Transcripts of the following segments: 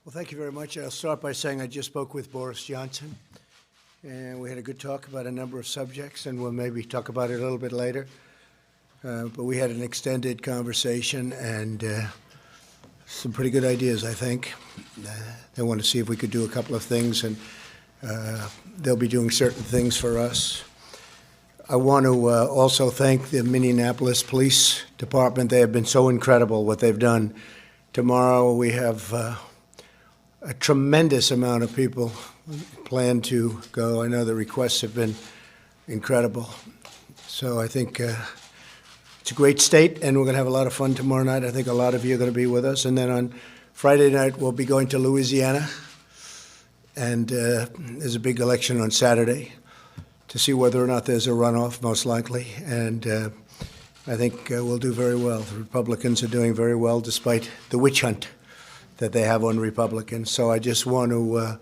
Well, thank you very much. I'll start by saying I just spoke with Boris Johnson, and we had a good talk about a number of subjects, and we'll maybe talk about it a little bit later. But we had an extended conversation and some pretty good ideas, I think. They want to see if we could do a couple of things, and they'll be doing certain things for us. I want to also thank the Minneapolis Police Department. They have been so incredible what they've done. Tomorrow we have a tremendous amount of people plan to go. I know the requests have been incredible. So I think it's a great state, and we're going to have a lot of fun tomorrow night. I think a lot of you are going to be with us. And then on Friday night, we'll be going to Louisiana. And there's a big election on Saturday to see whether or not there's a runoff, most likely. And I think we'll do very well. The Republicans are doing very well despite the witch hunt that they have on Republicans. So I just want to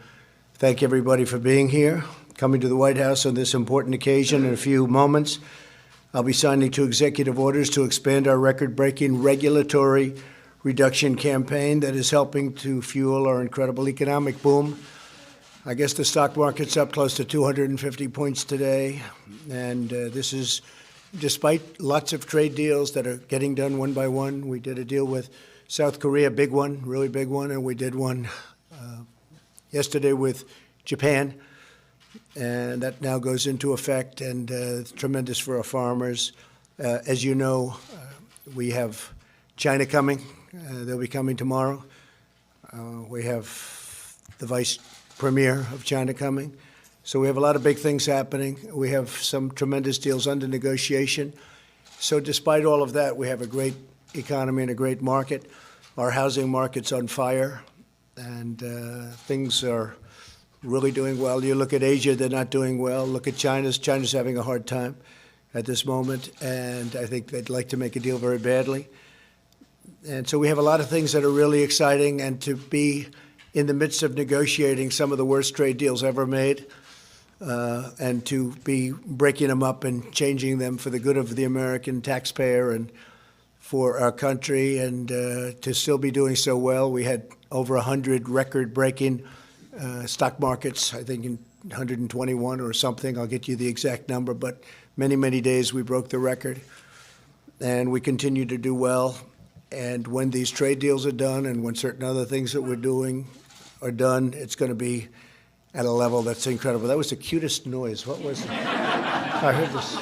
thank everybody for being here, coming to the White House on this important occasion. In a few moments, I'll be signing 2 executive orders to expand our record-breaking regulatory reduction campaign that is helping to fuel our incredible economic boom. I guess the stock market's up close to 250 points today, and this is despite lots of trade deals that are getting done one by one. We did a deal with South Korea, big one, really big one, and we did one yesterday with Japan, and that now goes into effect, and it's tremendous for our farmers. As you know, we have China coming. They'll be coming tomorrow. We have the Vice Premier of China coming. So we have a lot of big things happening. We have some tremendous deals under negotiation. So despite all of that, we have a great economy and a great market. Our housing market's on fire, and things are really doing well. You look at Asia, they're not doing well. Look at China's having a hard time at this moment, and I think they'd like to make a deal very badly. And so we have a lot of things that are really exciting, and to be in the midst of negotiating some of the worst trade deals ever made, and to be breaking them up and changing them for the good of the American taxpayer and for our country, and to still be doing so well. We had over 100 record-breaking stock markets, I think in 121 or something. I'll get you the exact number, but many, many days we broke the record. And we continue to do well. And when these trade deals are done and when certain other things that we're doing are done, it's going to be at a level that's incredible. That was the cutest noise. What was it? I heard this.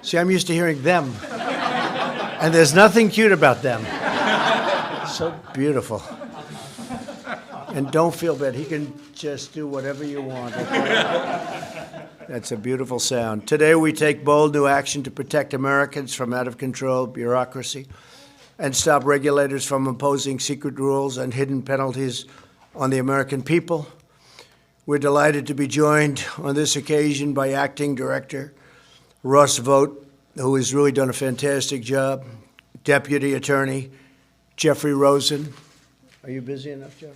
See, I'm used to hearing them. And there's nothing cute about them. So beautiful. And don't feel bad. He can just do whatever you want. That's a beautiful sound. Today we take bold new action to protect Americans from out-of-control bureaucracy and stop regulators from imposing secret rules and hidden penalties on the American people. We're delighted to be joined on this occasion by Acting Director Ross Vogt, who has really done a fantastic job, Deputy Attorney Jeffrey Rosen. Are you busy enough, Jeffrey?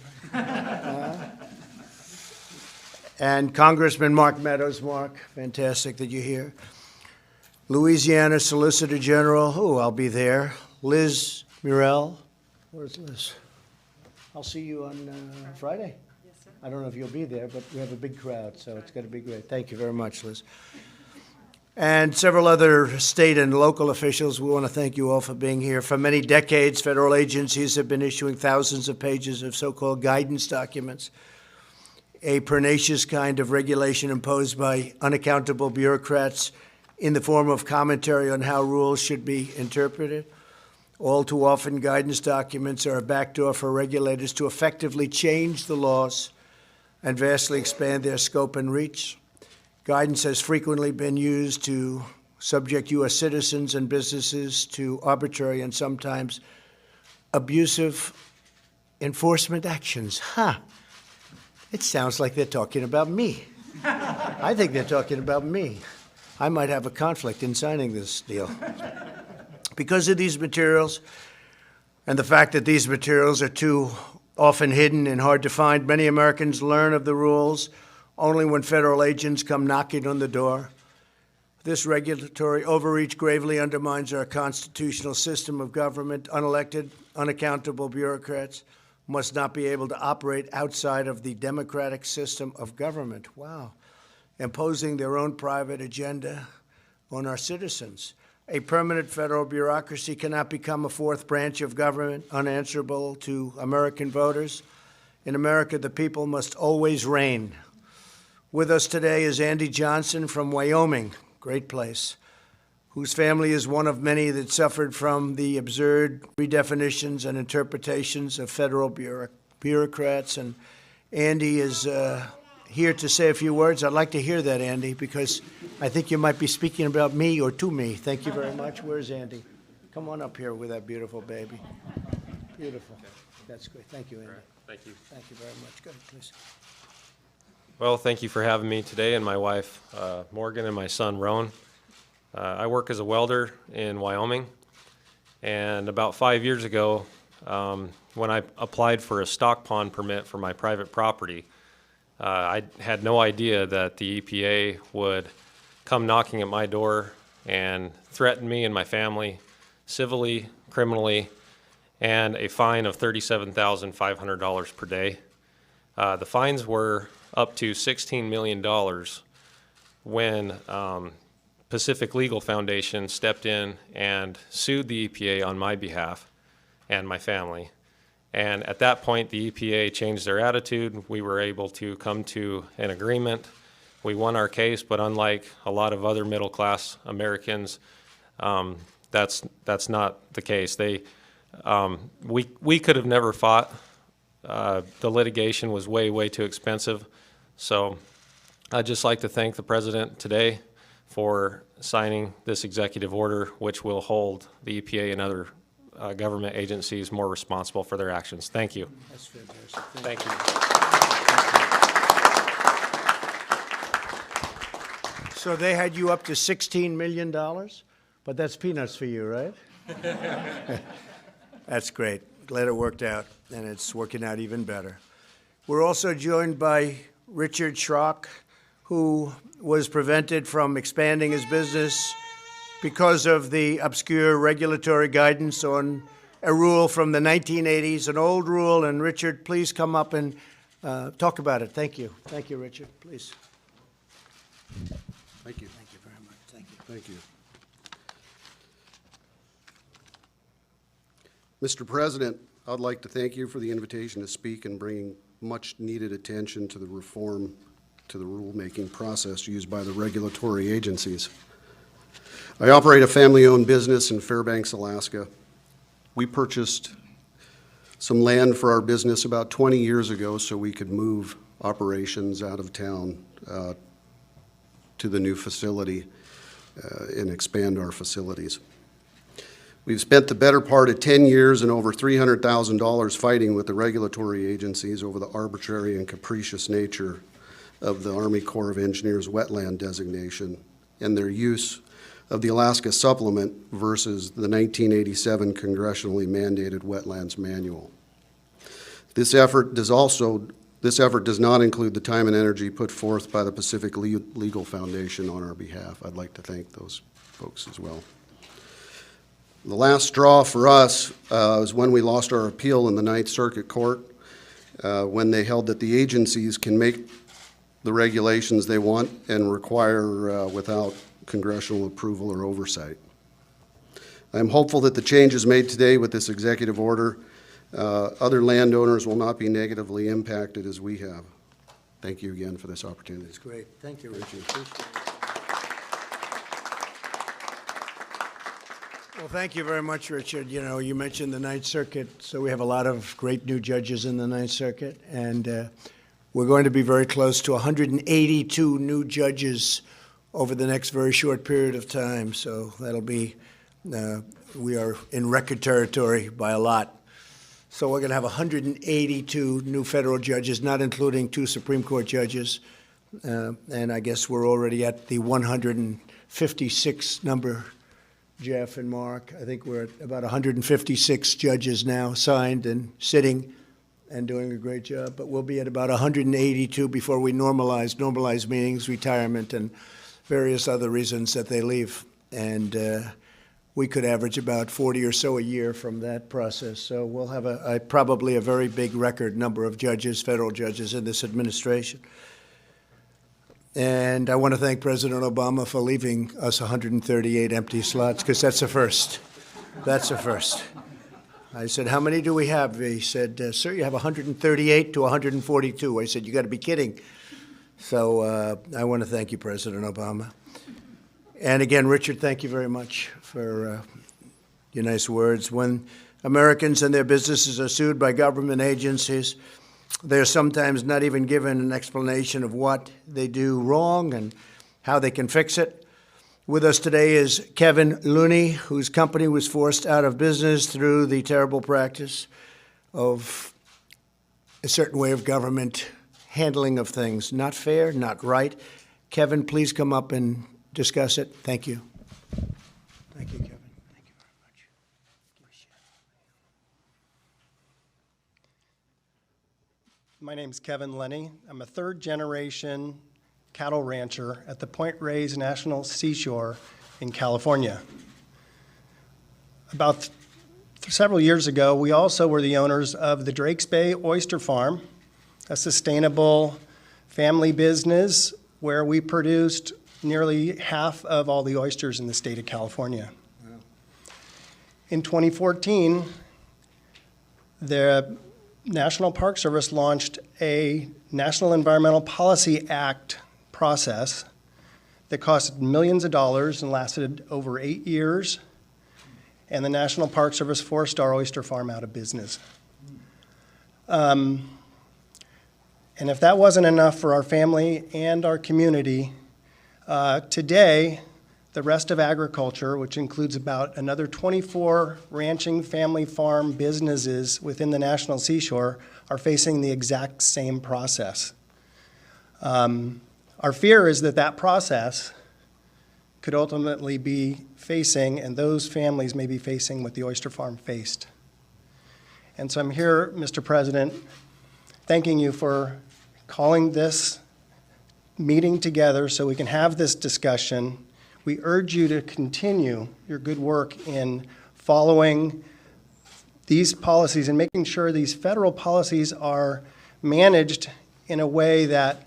And Congressman Mark Meadows. Mark, fantastic that you're here. Louisiana Solicitor General, I'll be there. Liz Murrell. Where's Liz? I'll see you on Friday. Yes, sir. I don't know if you'll be there, but we have a big crowd, so it's going to be great. Thank you very much, Liz. And several other state and local officials, we want to thank you all for being here. For many decades, federal agencies have been issuing thousands of pages of so-called guidance documents, a pernicious kind of regulation imposed by unaccountable bureaucrats in the form of commentary on how rules should be interpreted. All too often, guidance documents are a backdoor for regulators to effectively change the laws and vastly expand their scope and reach. Guidance has frequently been used to subject U.S. citizens and businesses to arbitrary and sometimes abusive enforcement actions. It sounds like they're talking about me. I think they're talking about me. I might have a conflict in signing this deal. Because of these materials and the fact that these materials are too often hidden and hard to find, many Americans learn of the rules only when federal agents come knocking on the door. This regulatory overreach gravely undermines our constitutional system of government. Unelected, unaccountable bureaucrats must not be able to operate outside of the democratic system of government. Wow. Imposing their own private agenda on our citizens. A permanent federal bureaucracy cannot become a fourth branch of government unanswerable to American voters. In America, the people must always reign. With us today is Andy Johnson from Wyoming, great place, whose family is one of many that suffered from the absurd redefinitions and interpretations of federal bureaucrats. And Andy is here to say a few words. I'd like to hear that, Andy, because I think you might be speaking about me or to me. Thank you very much. Where's Andy? Come on up here with that beautiful baby. Beautiful. That's great. Thank you, Andy. Thank you. Thank you very much. Go ahead, please. Well, thank you for having me today, and my wife, Morgan, and my son, Roan. I work as a welder in Wyoming, and about 5 years ago, when I applied for a stock pond permit for my private property, I had no idea that the EPA would come knocking at my door and threaten me and my family civilly, criminally, and a fine of $37,500 per day. The fines were up to $16 million when Pacific Legal Foundation stepped in and sued the EPA on my behalf and my family. And at that point, the EPA changed their attitude. We were able to come to an agreement. We won our case, but unlike a lot of other middle-class Americans, that's not the case. We could have never fought. The litigation was way too expensive. So I'd just like to thank the President today for signing this executive order, which will hold the EPA and other government agencies more responsible for their actions. Thank you. That's fantastic. Thank you. So they had you up to $16 million, but that's peanuts for you, right? That's great. Glad it worked out, and it's working out even better. We're also joined by Richard Schrock, who was prevented from expanding his business because of the obscure regulatory guidance on a rule from the 1980s, an old rule. And Richard, please come up and talk about it. Thank you. Thank you, Richard. Please. Thank you. Thank you very much. Thank you. Thank you. Mr. President, I'd like to thank you for the invitation to speak and bringing much-needed attention to the reform to the rulemaking process used by the regulatory agencies. I operate a family-owned business in Fairbanks, Alaska. We purchased some land for our business about 20 years ago so we could move operations out of town to the new facility and expand our facilities. We've spent the better part of 10 years and over $300,000 fighting with the regulatory agencies over the arbitrary and capricious nature of the Army Corps of Engineers wetland designation and their use of the Alaska Supplement versus the 1987 congressionally mandated Wetlands Manual. This effort does not include the time and energy put forth by the Pacific Legal Foundation on our behalf. I'd like to thank those folks as well. The last straw for us is when we lost our appeal in the Ninth Circuit Court, when they held that the agencies can make the regulations they want and require without congressional approval or oversight. I'm hopeful that the changes made today with this executive order, other landowners will not be negatively impacted as we have. Thank you again for this opportunity. That's great. Thank you, Richard. Well, thank you very much, Richard. You know, you mentioned the Ninth Circuit, so we have a lot of great new judges in the Ninth Circuit, and we're going to be very close to 182 new judges over the next very short period of time. So that'll be, we are in record territory by a lot. So we're going to have 182 new federal judges, not including 2 Supreme Court judges. And I guess we're already at the 156 number, Jeff and Mark. I think we're at about 156 judges now signed and sitting and doing a great job. But we'll be at about 182 before we normalize meetings, retirement, and various other reasons that they leave. And we could average about 40 or so a year from that process. So we'll have probably a very big record number of judges, federal judges in this administration. And I want to thank President Obama for leaving us 138 empty slots, because that's a first. That's a first. I said, how many do we have? He said, sir, you have 138 to 142. I said, you got to be kidding. So I want to thank you, President Obama. And again, Richard, thank you very much for your nice words. When Americans and their businesses are sued by government agencies, they're sometimes not even given an explanation of what they do wrong and how they can fix it. With us today is Kevin Looney, whose company was forced out of business through the terrible practice of a certain way of government handling of things. Not fair, not right. Kevin, please come up and discuss it. Thank you. Thank you, Kevin. Thank you very much. My name's Kevin Lenny. I'm a third-generation cattle rancher at the Point Reyes National Seashore in California. About several years ago, we also were the owners of the Drakes Bay Oyster Farm, a sustainable family business where we produced nearly half of all the oysters in the state of California. Wow. In 2014, the National Park Service launched a National Environmental Policy Act process that costed millions of dollars and lasted over 8 years, and the National Park Service forced our oyster farm out of business. And if that wasn't enough for our family and our community, today, the rest of agriculture, which includes about another 24 ranching family farm businesses within the National Seashore, are facing the exact same process. Our fear is that that process could ultimately be facing, and those families may be facing, what the oyster farm faced. And so I'm here, Mr. President, thanking you for calling this meeting together so we can have this discussion. We urge you to continue your good work in following these policies and making sure these federal policies are managed in a way that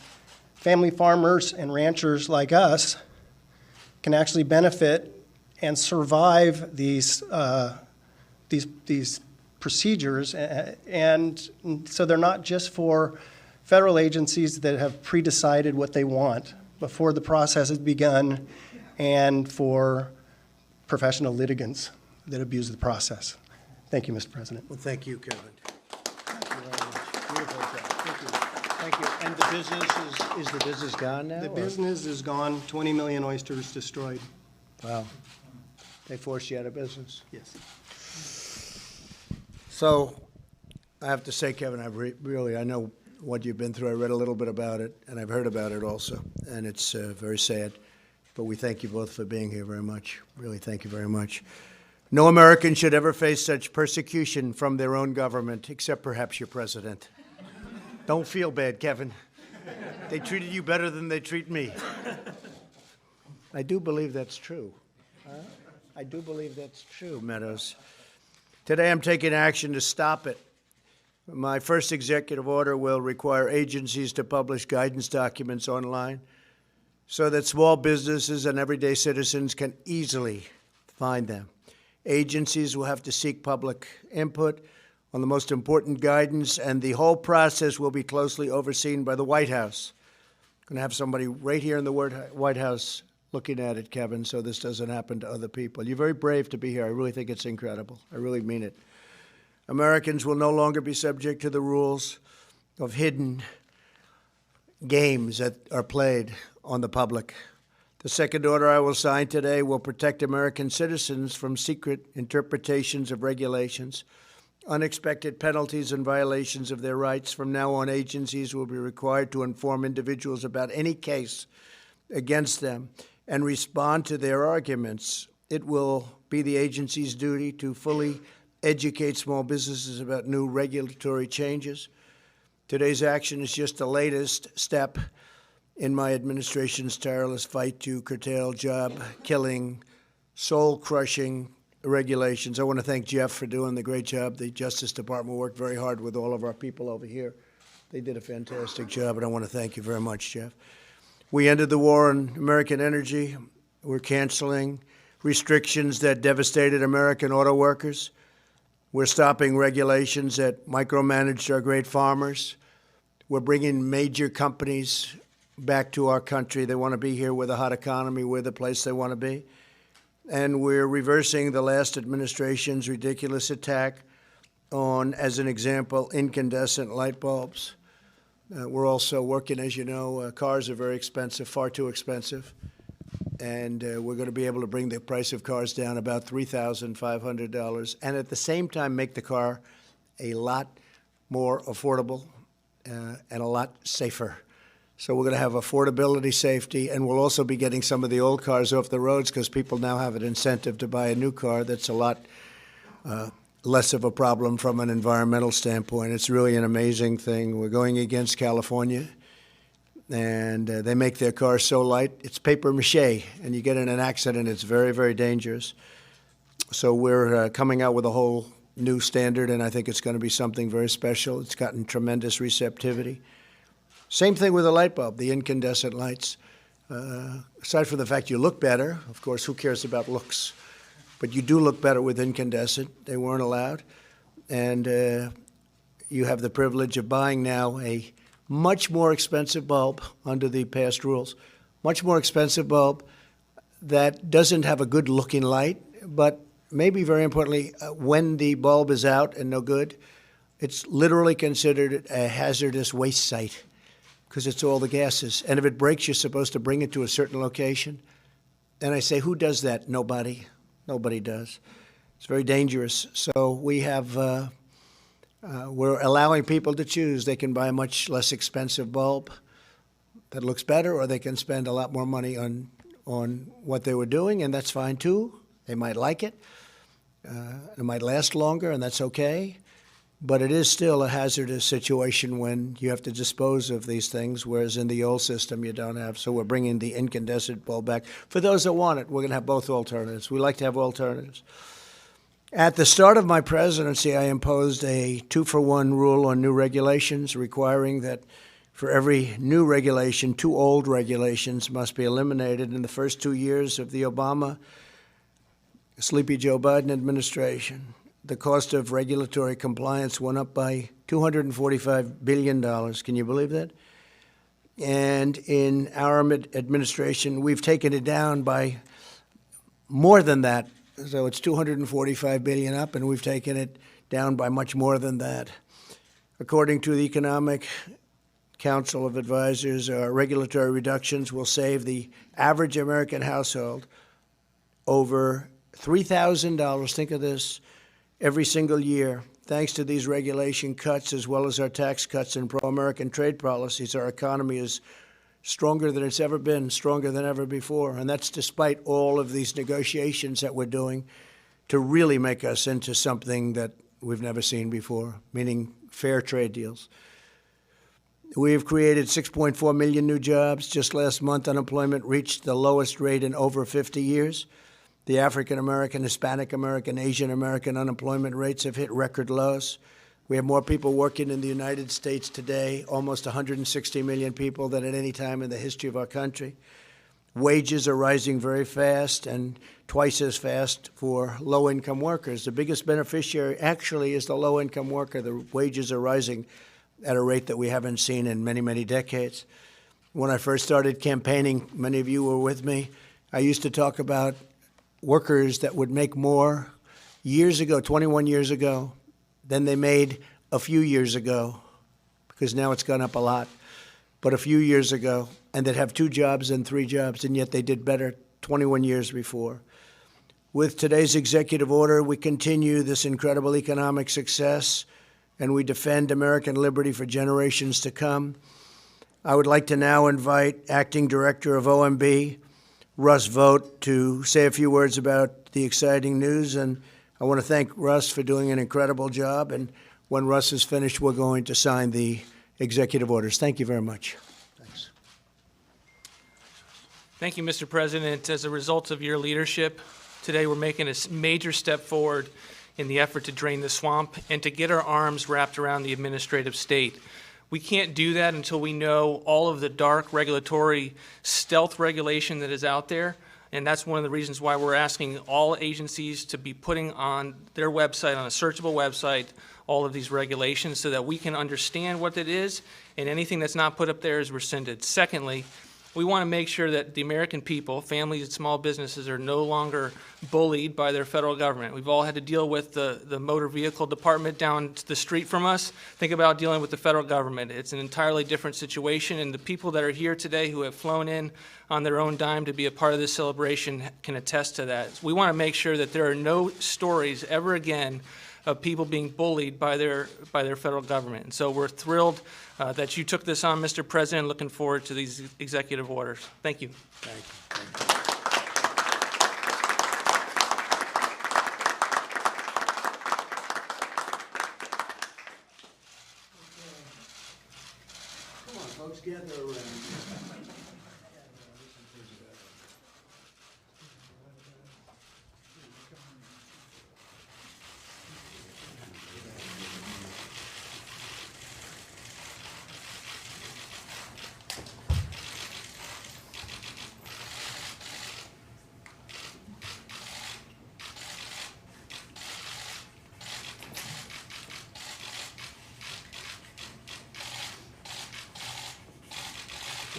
family farmers and ranchers like us can actually benefit and survive these procedures. And so they're not just for federal agencies that have pre-decided what they want before the process has begun, and for professional litigants that abuse the process. Thank you, Mr. President. Well, thank you, Kevin. Thank you very much. Beautiful job. Thank you. Thank you. And the business, is the business gone now? The or? business is gone, 20 million oysters destroyed. Wow. They forced you out of business. Yes. So I have to say, Kevin, I know what you've been through. I read a little bit about it, and I've heard about it also, and it's very sad. But we thank you both for being here very much. Really, thank you very much. No American should ever face such persecution from their own government, except perhaps your president. Don't feel bad, Kevin. They treated you better than they treat me. I do believe that's true. I do believe that's true, Meadows. Today I'm taking action to stop it. My first executive order will require agencies to publish guidance documents online so that small businesses and everyday citizens can easily find them. Agencies will have to seek public input on the most important guidance, and the whole process will be closely overseen by the White House. I'm going to have somebody right here in the White House looking at it, Kevin, so this doesn't happen to other people. You're very brave to be here. I really think it's incredible. I really mean it. Americans will no longer be subject to the rules of hidden games that are played on the public. The second order I will sign today will protect American citizens from secret interpretations of regulations, unexpected penalties and violations of their rights. From now on, agencies will be required to inform individuals about any case against them and respond to their arguments. It will be the agency's duty to fully educate small businesses about new regulatory changes. Today's action is just the latest step in my administration's tireless fight to curtail job-killing, soul-crushing regulations. I want to thank Jeff for doing the great job. The Justice Department worked very hard with all of our people over here. They did a fantastic job, and I want to thank you very much, Jeff. We ended the war on American energy. We're canceling restrictions that devastated American auto workers. We're stopping regulations that micromanaged our great farmers. We're bringing major companies back to our country. They want to be here with a hot economy. We're the place they want to be. And we're reversing the last administration's ridiculous attack on, as an example, incandescent light bulbs. We're also working, as you know, cars are very expensive, far too expensive. And we're going to be able to bring the price of cars down about $3,500, and at the same time make the car a lot more affordable and a lot safer. So we're going to have affordability, safety, and we'll also be getting some of the old cars off the roads because people now have an incentive to buy a new car that's a lot less of a problem from an environmental standpoint. It's really an amazing thing. We're going against California, and they make their cars so light, it's paper mache, and you get in an accident, it's very, very dangerous. So we're coming out with a whole new standard, and I think it's going to be something very special. It's gotten tremendous receptivity. Same thing with the light bulb, the incandescent lights. Aside from the fact you look better, of course, who cares about looks? But you do look better with incandescent. They weren't allowed. And you have the privilege of buying now a much more expensive bulb under the past rules, much more expensive bulb that doesn't have a good looking light, but maybe very importantly, when the bulb is out and no good, it's literally considered a hazardous waste site because it's all the gases. And if it breaks, you're supposed to bring it to a certain location. And I say, who does that? Nobody. Nobody does. It's very dangerous. So we have, we're allowing people to choose. They can buy a much less expensive bulb that looks better, or they can spend a lot more money on what they were doing, and that's fine too. They might like it. It might last longer, and that's okay. But it is still a hazardous situation when you have to dispose of these things, whereas in the old system you don't have. So we're bringing the incandescent bulb back. For those that want it, we're going to have both alternatives. We like to have alternatives. At the start of my presidency, I imposed a 2-for-1 rule on new regulations, requiring that for every new regulation, 2 old regulations must be eliminated. In the first 2 years of the Obama, Sleepy Joe Biden administration, the cost of regulatory compliance went up by $245 billion. Can you believe that? And in our administration, we've taken it down by more than that. So it's $245 billion up, and we've taken it down by much more than that. According to the Economic Council of Advisors, regulatory reductions will save the average American household over $3,000, think of this, every single year. Thanks to these regulation cuts, as well as our tax cuts and pro-American trade policies, our economy is stronger than it's ever been, stronger than ever before. And that's despite all of these negotiations that we're doing to really make us into something that we've never seen before, meaning fair trade deals. We have created 6.4 million new jobs. Just last month, unemployment reached the lowest rate in over 50 years. The African American, Hispanic American, Asian American unemployment rates have hit record lows. We have more people working in the United States today, almost 160 million people, than at any time in the history of our country. Wages are rising very fast, and twice as fast for low-income workers. The biggest beneficiary actually is the low-income worker. The wages are rising at a rate that we haven't seen in many, many decades. When I first started campaigning, many of you were with me, I used to talk about workers that would make more years ago, 21 years ago, than they made a few years ago, because now it's gone up a lot, but a few years ago, and that have 2 jobs and 3 jobs, and yet they did better 21 years before. With today's executive order, we continue this incredible economic success, and we defend American liberty for generations to come. I would like to now invite Acting Director of OMB, Russ Vogt, to say a few words about the exciting news. And I want to thank Russ for doing an incredible job. And when Russ is finished, we're going to sign the executive orders. Thank you very much. Thanks. Thank you, Mr. President. As a result of your leadership, Today, we're making a major step forward in the effort to drain the swamp and to get our arms wrapped around the administrative state. We can't do that until we know all of the dark regulatory stealth regulation that is out there. And that's one of the reasons why we're asking all agencies to be putting on their website, on a searchable website, all of these regulations so that we can understand what it is, and anything that's not put up there is rescinded. Secondly, we want to make sure that the American people, families and small businesses, are no longer bullied by their federal government. We've all had to deal with the motor vehicle department down the street from us. Think about dealing with the federal government. It's an entirely different situation, and the people that are here today who have flown in on their own dime to be a part of this celebration can attest to that. We want to make sure that there are no stories ever again of people being bullied by their federal government. And so we're thrilled that you took this on, Mr. President. Looking forward to these executive orders. Thank you. Thank you. Come on, folks, gather around.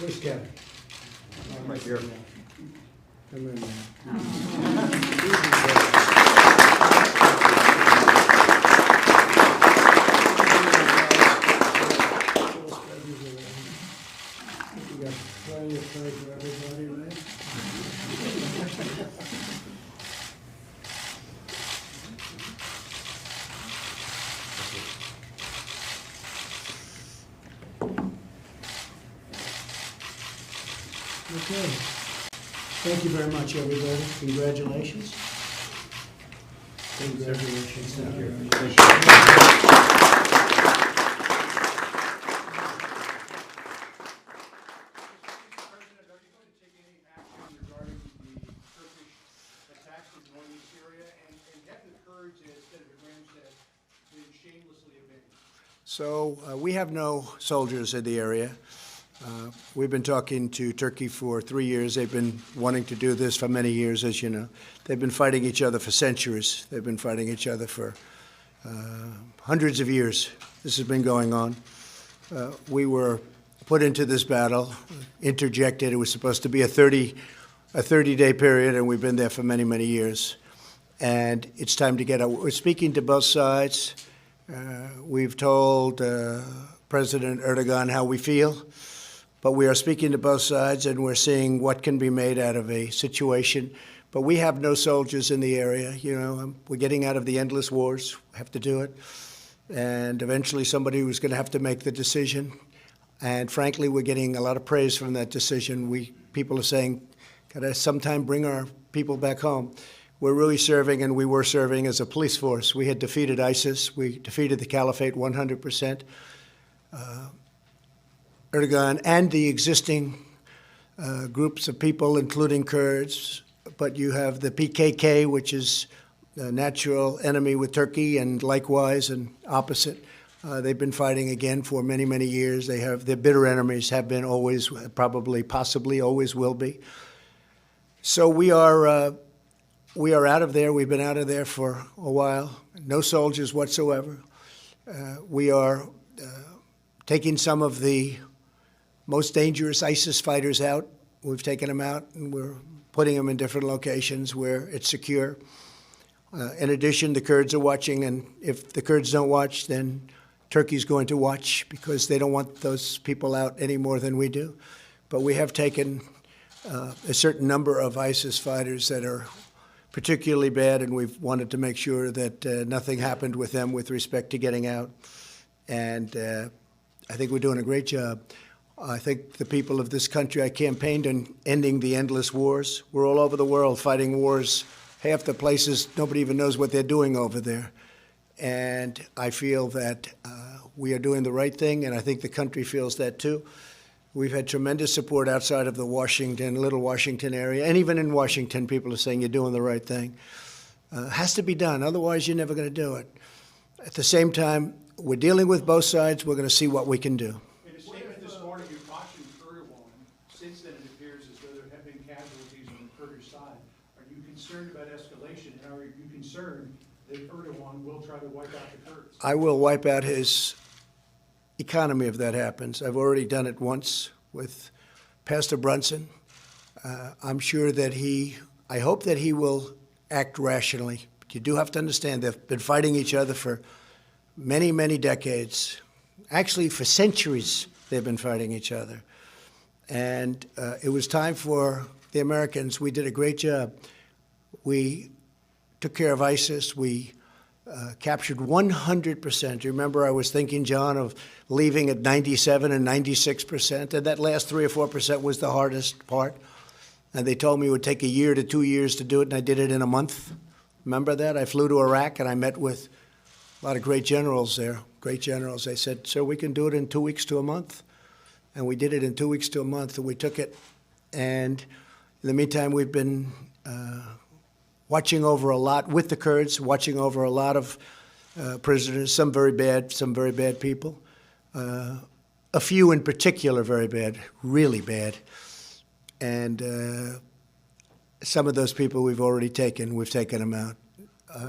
Where's Kevin? Right here. Come in, man. You got plenty of time for everybody, right? Okay. Thank you very much, everybody. Congratulations. Congratulations. Thank you. President, are you going to take any action regarding the Turkish attacks in the Northeast Syria and have the courage, as Senator Graham said, to shamelessly avenge? So we have no soldiers in the area. We've been talking to Turkey for 3 years. They've been wanting to do this for many years, as you know. They've been fighting each other for centuries. They've been fighting each other for hundreds of years. This has been going on. We were put into this battle, interjected. It was supposed to be a 30-day period, and we've been there for many, many years. And it's time to get out. We're speaking to both sides. We've told President Erdogan how we feel. But we are speaking to both sides, and we're seeing what can be made out of a situation. But we have no soldiers in the area. You know, we're getting out of the endless wars. We have to do it. And eventually somebody was going to have to make the decision. And frankly, we're getting a lot of praise from that decision. People are saying, gotta sometime bring our people back home. We're really serving, and we were serving as a police force. We had defeated ISIS. We defeated the caliphate 100%. Erdogan and the existing groups of people, including Kurds, but you have the PKK, which is a natural enemy with Turkey, and likewise and opposite. They've been fighting again for many, many years. Their bitter enemies have been always, probably, possibly, always will be. So we are out of there. We've been out of there for a while. No soldiers whatsoever. We are taking some of the most dangerous ISIS fighters out. We've taken them out, and we're putting them in different locations where it's secure. In addition, the Kurds are watching, and if the Kurds don't watch, then Turkey's going to watch, because they don't want those people out any more than we do. But we have taken a certain number of ISIS fighters that are particularly bad, and we've wanted to make sure that nothing happened with them with respect to getting out. And I think we're doing a great job. I think the people of this country, I campaigned on ending the endless wars. We're all over the world fighting wars. Half the places, nobody even knows what they're doing over there. And I feel that we are doing the right thing, and I think the country feels that too. We've had tremendous support outside of the Little Washington area, and even in Washington, people are saying you're doing the right thing. Has to be done, otherwise you're never going to do it. At the same time, we're dealing with both sides. We're going to see what we can do. In a statement this morning, you cautioned Erdogan. Since then, it appears as though there have been casualties on the Kurdish side. Are you concerned about escalation, and are you concerned that Erdogan will try to wipe out the Kurds? I will wipe out his economy if that happens. I've already done it once with Pastor Brunson. I'm sure that I hope that he will act rationally. But you do have to understand they've been fighting each other for many, many decades. Actually, for centuries, they've been fighting each other. And it was time for the Americans. We did a great job. We took care of ISIS. We captured 100%. You remember I was thinking, John, of leaving at 97 and 96%, and that last 3 or 4% was the hardest part. And they told me it would take a year to 2 years to do it, and I did it in a month. Remember that? I flew to Iraq, and I met with a lot of great generals there, great generals. They said, sir, we can do it in 2 weeks to a month. And we did it in 2 weeks to a month, and we took it. And in the meantime, we've been watching over a lot with the Kurds, watching over a lot of prisoners, some very bad people. A few in particular very bad, really bad. And some of those people we've already taken. We've taken them out.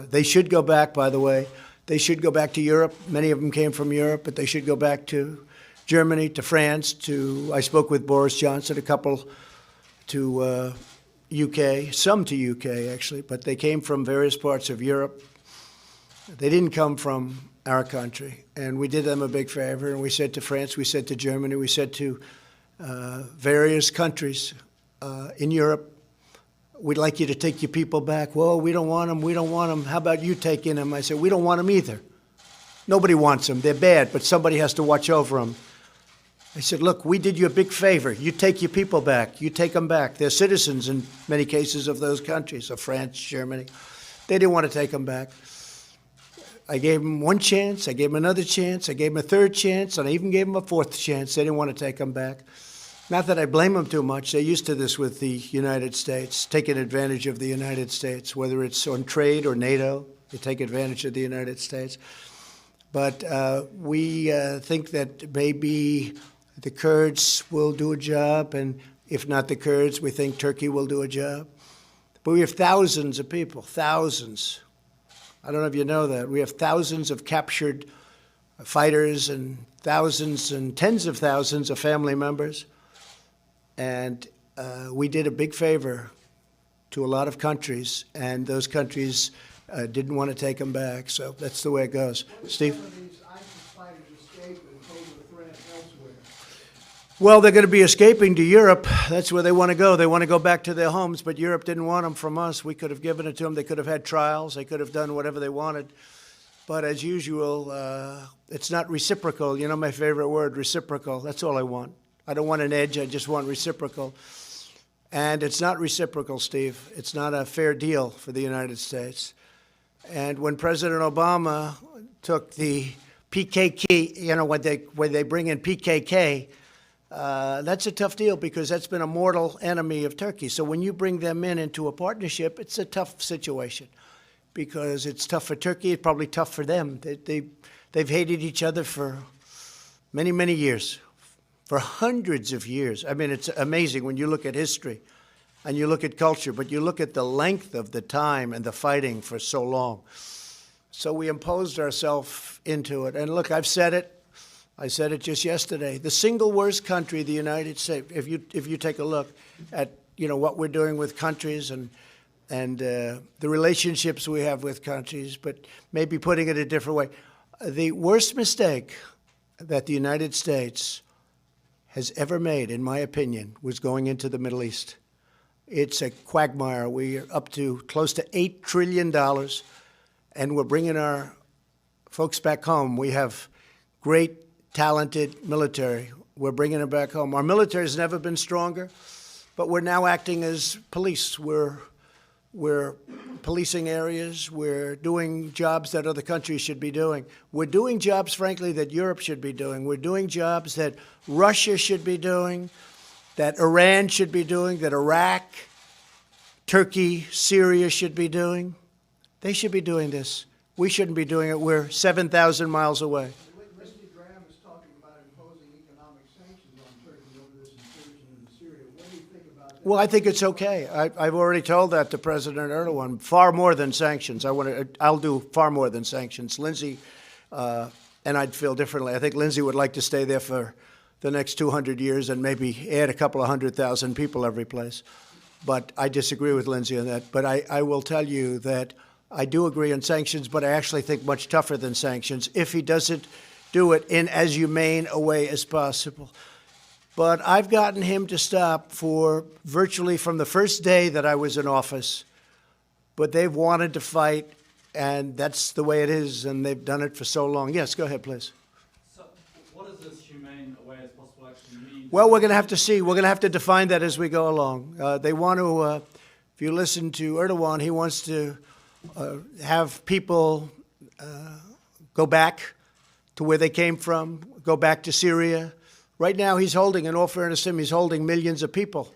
They should go back, by the way. They should go back to Europe. Many of them came from Europe, but they should go back to Germany, to France, I spoke with Boris Johnson, a couple to UK, some to UK actually, but they came from various parts of Europe. They didn't come from our country, and we did them a big favor, and we said to France, we said to Germany, we said to various countries in Europe, we'd like you to take your people back. Well, we don't want them. How about you taking them? I said, we don't want them either. Nobody wants them. They're bad, but somebody has to watch over them. I said, look, we did you a big favor. You take your people back. You take them back. They're citizens in many cases of those countries, of France, Germany. They didn't want to take them back. I gave them one chance. I gave them another chance. I gave them a third chance, and I even gave them a fourth chance. They didn't want to take them back. Not that I blame them too much. They're used to this with the United States, taking advantage of the United States, whether it's on trade or NATO. They take advantage of the United States. But we think that maybe the Kurds will do a job, and if not the Kurds, we think Turkey will do a job. But we have thousands of people, thousands. I don't know if you know that. We have thousands of captured fighters and thousands and tens of thousands of family members. And we did a big favor to a lot of countries, and those countries didn't want to take them back. So that's the way it goes. Steve? Well, they're going to be escaping to Europe. That's where they want to go. They want to go back to their homes, but Europe didn't want them from us. We could have given it to them. They could have had trials. They could have done whatever they wanted. But as usual, it's not reciprocal. You know my favorite word, reciprocal. That's all I want. I don't want an edge. I just want reciprocal. And it's not reciprocal, Steve. It's not a fair deal for the United States. And when President Obama took the PKK, you know, when they bring in PKK, that's a tough deal because that's been a mortal enemy of Turkey. So when you bring them into a partnership, it's a tough situation because it's tough for Turkey. It's probably tough for them. They've hated each other for many, many years, for hundreds of years. I mean, it's amazing when you look at history and you look at culture, but you look at the length of the time and the fighting for so long. So we imposed ourselves into it. And look, I've said it. I said it just yesterday. The single worst country, the United States, if you take a look at, you know, what we're doing with countries and the relationships we have with countries, but maybe putting it a different way, the worst mistake that the United States has ever made, in my opinion, was going into the Middle East. It's a quagmire. We are up to close to $8 trillion, and we're bringing our folks back home. We have great, talented military. We're bringing them back home. Our military has never been stronger, but we're now acting as police. We're We're policing areas. We're doing jobs that other countries should be doing. We're doing jobs, frankly, that Europe should be doing. We're doing jobs that Russia should be doing, that Iran should be doing, that Iraq, Turkey, Syria should be doing. They should be doing this. We shouldn't be doing it. We're 7,000 miles away. Lindsey Graham is talking about imposing economic sanctions on Turkey over this incursion into Syria. What do you think about that? Well, I think it's okay. I've already told that to President Erdogan. Far more than sanctions. I'll do far more than sanctions. Lindsey, and I'd feel differently. I think Lindsey would like to stay there for the next 200 years and maybe add a couple of 100,000 people every place. But I disagree with Lindsey on that. But I will tell you that I do agree on sanctions, but I actually think much tougher than sanctions if he doesn't do it in as humane a way as possible. But I've gotten him to stop for virtually from the first day that I was in office. But they've wanted to fight, and that's the way it is, and they've done it for so long. Yes, go ahead, please. So what does this humane a way as possible actually mean? Well, we're going to have to see. We're going to have to define that as we go along. They want to, if you listen to Erdogan, he wants to have people go back to where they came from, go back to Syria. Right now, he's holding, in all fairness to him, he's holding millions of people.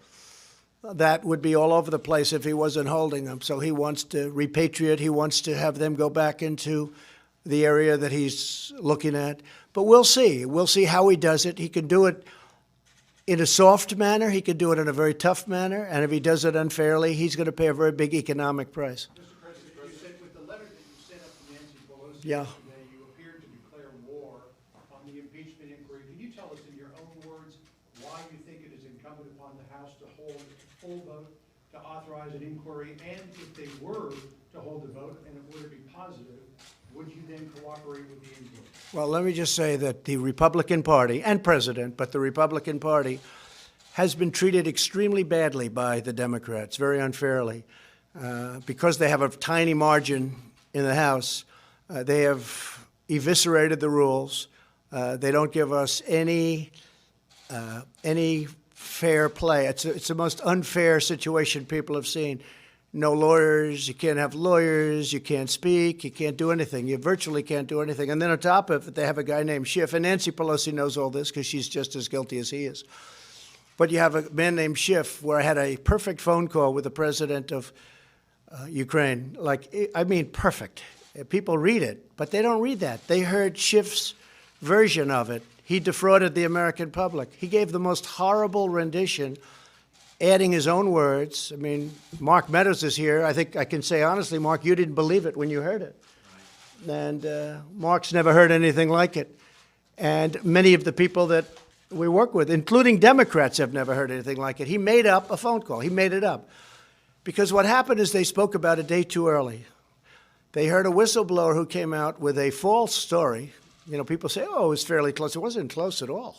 That would be all over the place if he wasn't holding them. So he wants to repatriate. He wants to have them go back into the area that he's looking at. But we'll see. We'll see how he does it. He can do it in a soft manner. He can do it in a very tough manner. And if he does it unfairly, he's going to pay a very big economic price. Mr. President, you said with the letter that you sent up to Nancy Pelosi Yeah. yesterday, you appeared to declare war on the impeachment inquiry. Can you tell us in your own words why you think it is incumbent upon the House to hold a full vote to authorize an inquiry? And if they were to hold the vote and it were to be positive, would you then cooperate with the inquiry? Well, let me just say that the Republican Party and President, but the Republican Party has been treated extremely badly by the Democrats, very unfairly. Because they have a tiny margin in the House, they have eviscerated the rules. They don't give us any fair play. It's the most unfair situation people have seen. No lawyers, you can't have lawyers, you can't speak, you can't do anything. You virtually can't do anything. And then on top of it, they have a guy named Schiff, and Nancy Pelosi knows all this because she's just as guilty as he is. But you have a man named Schiff, where I had a perfect phone call with the president of Ukraine. I mean, perfect. People read it, but they don't read that. They heard Schiff's version of it. He defrauded the American public. He gave the most horrible rendition, adding his own words. I mean, Mark Meadows is here. I think I can say honestly, Mark, you didn't believe it when you heard it. And Mark's never heard anything like it. And many of the people that we work with, including Democrats, have never heard anything like it. He made up a phone call. He made it up. Because what happened is they spoke about a day too early. They heard a whistleblower who came out with a false story. You know, people say, oh, it was fairly close. It wasn't close at all.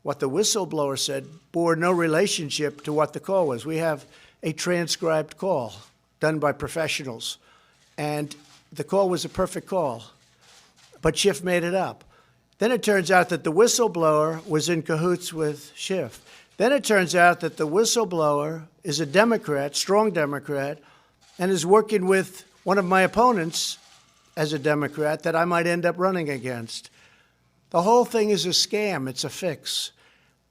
What the whistleblower said bore no relationship to what the call was. We have a transcribed call done by professionals. And the call was a perfect call. But Schiff made it up. Then it turns out that the whistleblower was in cahoots with Schiff. Then it turns out that the whistleblower is a Democrat, strong Democrat, and is working with one of my opponents as a Democrat that I might end up running against. The whole thing is a scam. It's a fix.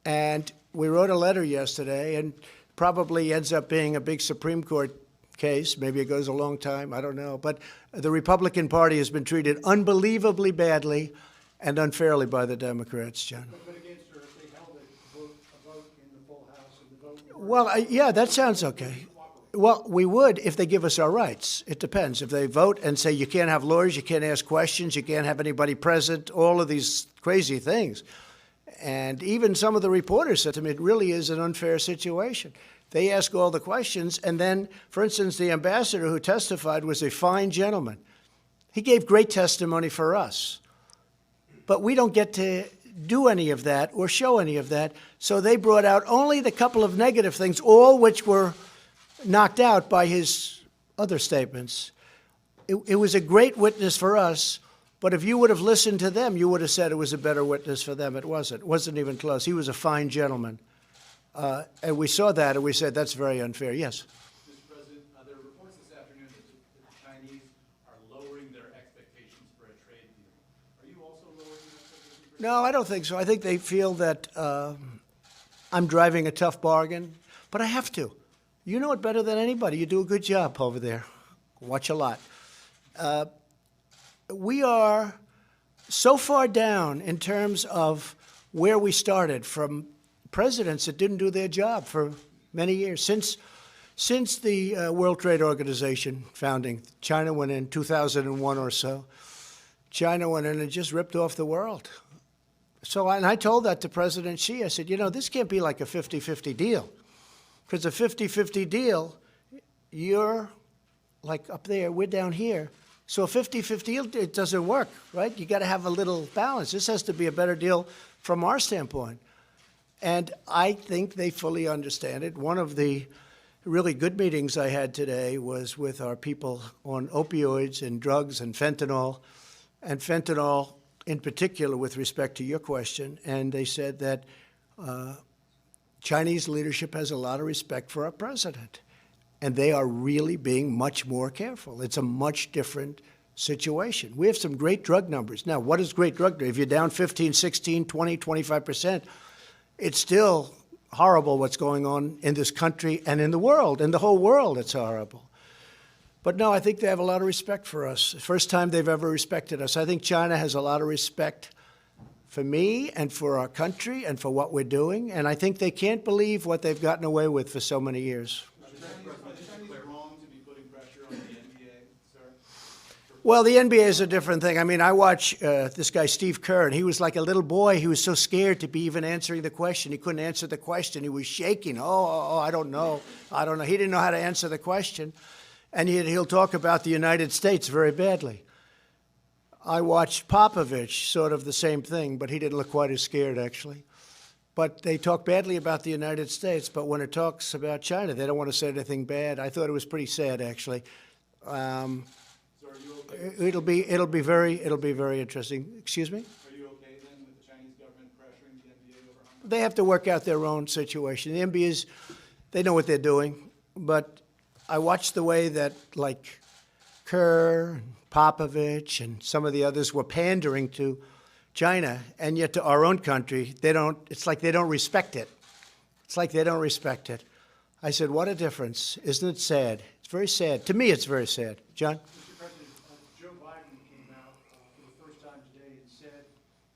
And we wrote a letter yesterday, and probably ends up being a big Supreme Court case. Maybe it goes a long time. I don't know. But the Republican Party has been treated unbelievably badly and unfairly by the Democrats, John. But against her, if they held a vote in the full House and the vote. Well, yeah, that sounds okay. Well, we would if they give us our rights. It depends. If they vote and say you can't have lawyers, you can't ask questions, you can't have anybody present, all of these crazy things. And even some of the reporters said to me, it really is an unfair situation. They ask all the questions, and then, for instance, the ambassador who testified was a fine gentleman. He gave great testimony for us. But we don't get to do any of that or show any of that. So they brought out only the couple of negative things, all which were knocked out by his other statements. It was a great witness for us, but if you would have listened to them, you would have said it was a better witness for them. It wasn't. It wasn't even close. He was a fine gentleman. And we saw that, and we said, that's very unfair. Yes? Mr. President, there are reports that No, I don't think so. I think they feel that I'm driving a tough bargain, but I have to. You know it better than anybody. You do a good job over there. Watch a lot. We are so far down in terms of where we started from presidents that didn't do their job for many years. Since the World Trade Organization founding, China went in 2001 or so. China went in and just ripped off the world. So, and I told that to President Xi. I said, you know, this can't be like a 50-50 deal. Because a 50-50 deal, you're like up there, we're down here. So a 50-50 deal, it doesn't work, right? You got to have a little balance. This has to be a better deal from our standpoint. And I think they fully understand it. One of the really good meetings I had today was with our people on opioids and drugs and fentanyl in particular with respect to your question. And they said that Chinese leadership has a lot of respect for our president. And they are really being much more careful. It's a much different situation. We have some great drug numbers. Now, what is great drug? If you're down 15, 16, 20, 25%, it's still horrible what's going on in this country and in the world. In the whole world, it's horrible. But no, I think they have a lot of respect for us. First time they've ever respected us. I think China has a lot of respect for me and for our country and for what we're doing. And I think they can't believe what they've gotten away with for so many years. Well, the NBA is a different thing. I mean, I watch this guy, Steve Kerr, and he was like a little boy. He was so scared to be even answering the question. He couldn't answer the question. He was shaking. I don't know. I don't know. He didn't know how to answer the question. And he'll talk about the United States very badly. I watched Popovich, sort of the same thing, but he didn't look quite as scared, actually. But they talk badly about the United States, but when it talks about China, they don't want to say anything bad. I thought it was pretty sad, actually. It'll be very interesting. Excuse me? Are you okay then with the Chinese government pressuring the NBA over Hong Kong? They have to work out their own situation. The NBA they know what they're doing, but I watched the way that like Kerr, and Popovich, and some of the others were pandering to China, and yet to our own country, they don't. It's like they don't respect it. It's like they don't respect it. I said, what a difference. Isn't it sad? It's very sad. To me, it's very sad. John? Mr. President, Joe Biden came out for the first time today and said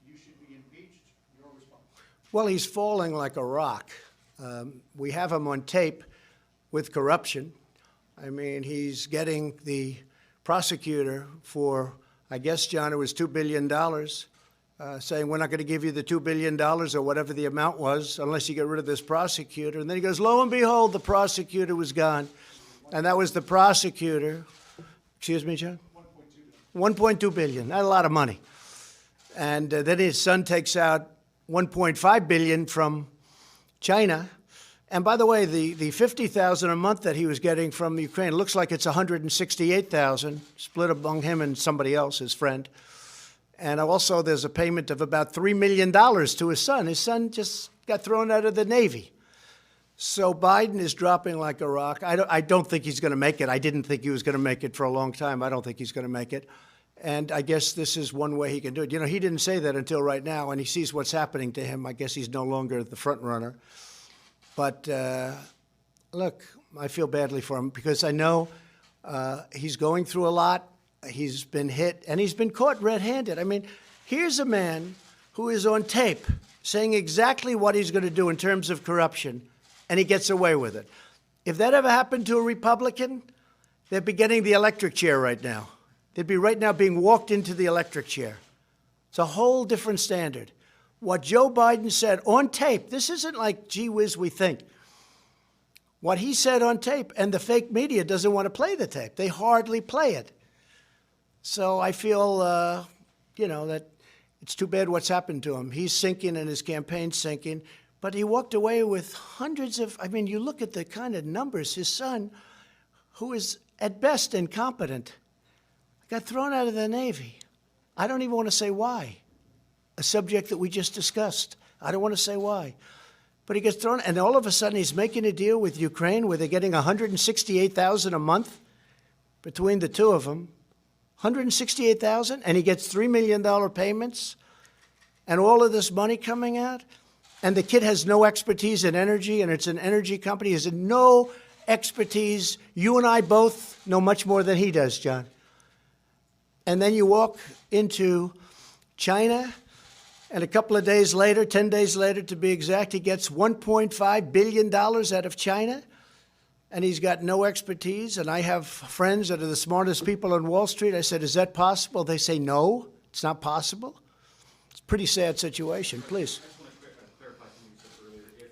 you should be impeached. Your response? Well, he's falling like a rock. We have him on tape with corruption. I mean, he's getting the prosecutor for, I guess, John, it was $2 billion, saying we're not going to give you the $2 billion or whatever the amount was unless you get rid of this prosecutor. And then he goes, lo and behold, the prosecutor was gone. And that was the prosecutor. Excuse me, John? 1.2 billion. Not a lot of money. And then his son takes out 1.5 billion from China. And by the way, the $50,000 a month that he was getting from Ukraine looks like it's $168,000 split among him and somebody else, his friend. And also there's a payment of about $3 million to his son. His son just got thrown out of the Navy. So Biden is dropping like a rock. I don't think he's going to make it. I didn't think he was going to make it for a long time. I don't think he's going to make it. And I guess this is one way he can do it. You know, he didn't say that until right now, and he sees what's happening to him. I guess he's no longer the front runner. But look, I feel badly for him because I know he's going through a lot. He's been hit, and he's been caught red-handed. I mean, here's a man who is on tape saying exactly what he's going to do in terms of corruption, and he gets away with it. If that ever happened to a Republican, they'd be getting the electric chair right now. They'd be right now being walked into the electric chair. It's a whole different standard. What Joe Biden said on tape, this isn't like, gee whiz, we think. What he said on tape, and the fake media doesn't want to play the tape. They hardly play it. So I feel, that it's too bad what's happened to him. He's sinking and his campaign's sinking. But he walked away with hundreds of, you look at the kind of numbers. His son, who is at best incompetent, got thrown out of the Navy. I don't even want to say why. A subject that we just discussed. I don't want to say why. But he gets thrown, and all of a sudden he's making a deal with Ukraine where they're getting $168,000 a month between the two of them. $168,000, and he gets $3 million payments. and all of this money coming out, and the kid has no expertise in energy, and it's an energy company, he has no expertise. You and I both know much more than he does, John. And then you walk into China, and a couple of days later, 10 days later to be exact, he gets $1.5 billion out of China, and he's got no expertise. And I have friends that are the smartest people on Wall Street. I said, is that possible? They say, no, it's not possible. It's a pretty sad situation. Please. I just want to clarify something you said earlier. If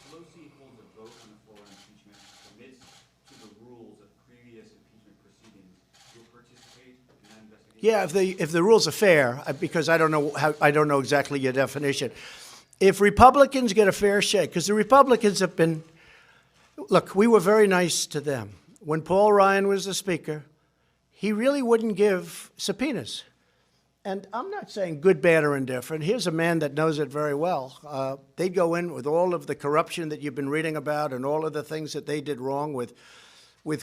Pelosi holds a vote on the floor on impeachment, commits to the rules of previous impeachment proceedings, you'll participate in that investigation? Yeah, if the rules are fair, because I don't know exactly your definition. If Republicans get a fair shake, because the Republicans have been, look, we were very nice to them. When Paul Ryan was the Speaker, he really wouldn't give subpoenas. And I'm not saying good, bad, or indifferent. Here's a man that knows it very well. They'd go in with all of the corruption that you've been reading about and all of the things that they did wrong with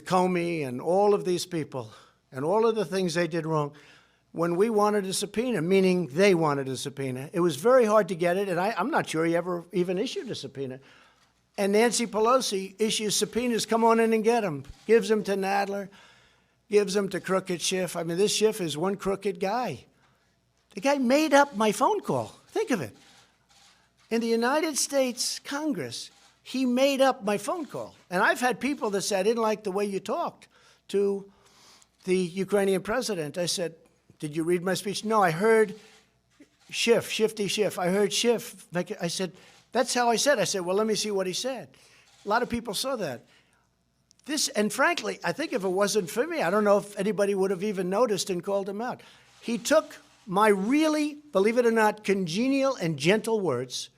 Comey and all of these people and all of the things they did wrong. When we wanted a subpoena, meaning they wanted a subpoena, it was very hard to get it, and I'm not sure he ever even issued a subpoena. And Nancy Pelosi issues subpoenas, come on in and get them, gives them to Nadler, gives them to crooked Schiff. I mean, this Schiff is one crooked guy. The guy made up my phone call. Think of it. In the United States Congress, he made up my phone call. And I've had people that said, I didn't like the way you talked to the Ukrainian president. I said, did you read my speech? No, I heard Schiff, Shifty Schiff. I heard Schiff. I said, that's how I said. I said, well, let me see what he said. A lot of people saw that. And frankly, I think if it wasn't for me, I don't know if anybody would have even noticed and called him out. He took my really, believe it or not, congenial and gentle words,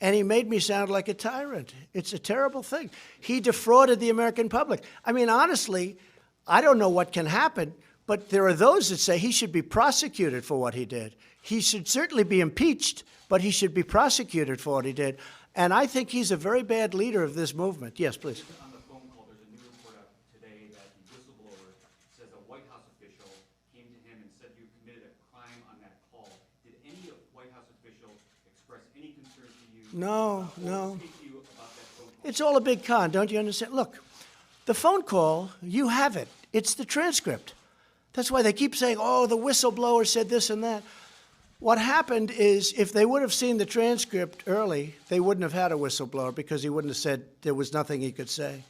and he made me sound like a tyrant. It's a terrible thing. He defrauded the American public. I mean, honestly, I don't know what can happen, but there are those that say he should be prosecuted for what he did. He should certainly be impeached, but he should be prosecuted for what he did. And I think he's a very bad leader of this movement. Yes, please. On the phone call, there's a new report out today that the whistleblower says a White House official came to him and said you committed a crime on that call. Did any White House official express any concern to you? No. Speak to you about that phone call? It's all a big con, don't you understand? Look, the phone call, you have it. It's the transcript. That's why they keep saying, oh, the whistleblower said this and that. What happened is if they would have seen the transcript early, they wouldn't have had a whistleblower because he wouldn't have said there was nothing he could say.